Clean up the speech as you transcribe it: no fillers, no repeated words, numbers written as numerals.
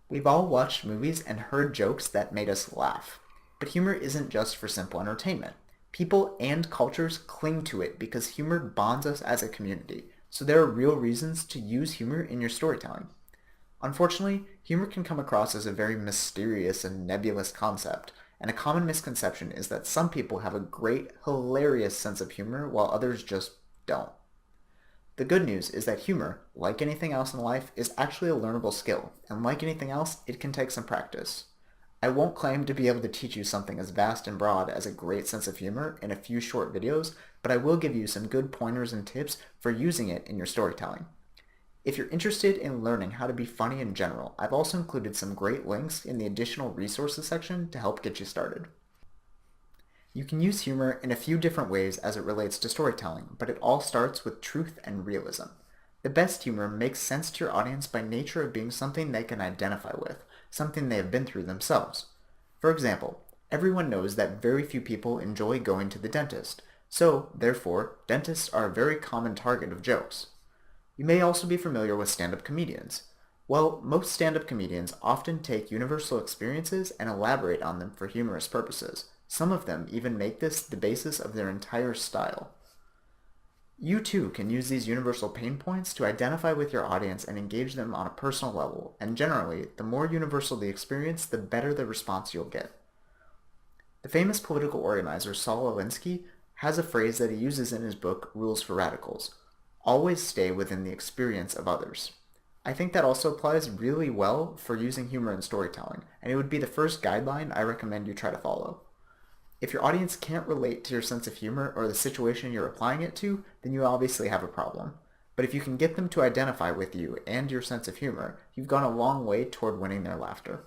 We've all watched movies and heard jokes that made us laugh. But humor isn't just for simple entertainment. People and cultures cling to it because humor bonds us as a community, so there are real reasons to use humor in your storytelling. Unfortunately, humor can come across as a very mysterious and nebulous concept, and a common misconception is that some people have a great, hilarious sense of humor while others just don't. The good news is that humor, like anything else in life, is actually a learnable skill, and like anything else, it can take some practice. I won't claim to be able to teach you something as vast and broad as a great sense of humor in a few short videos, but I will give you some good pointers and tips for using it in your storytelling. If you're interested in learning how to be funny in general, I've also included some great links in the additional resources section to help get you started. You can use humor in a few different ways as it relates to storytelling, but it all starts with truth and realism. The best humor makes sense to your audience by nature of being something they can identify with, something they have been through themselves. For example, everyone knows that very few people enjoy going to the dentist, so, therefore, dentists are a very common target of jokes. You may also be familiar with stand-up comedians. Well, most stand-up comedians often take universal experiences and elaborate on them for humorous purposes. Some of them even make this the basis of their entire style. You too can use these universal pain points to identify with your audience and engage them on a personal level, and generally, the more universal the experience, the better the response you'll get. The famous political organizer Saul Alinsky has a phrase that he uses in his book Rules for Radicals. Always stay within the experience of others. I think that also applies really well for using humor in storytelling, and it would be the first guideline I recommend you try to follow. If your audience can't relate to your sense of humor or the situation you're applying it to, then you obviously have a problem. But if you can get them to identify with you and your sense of humor, you've gone a long way toward winning their laughter.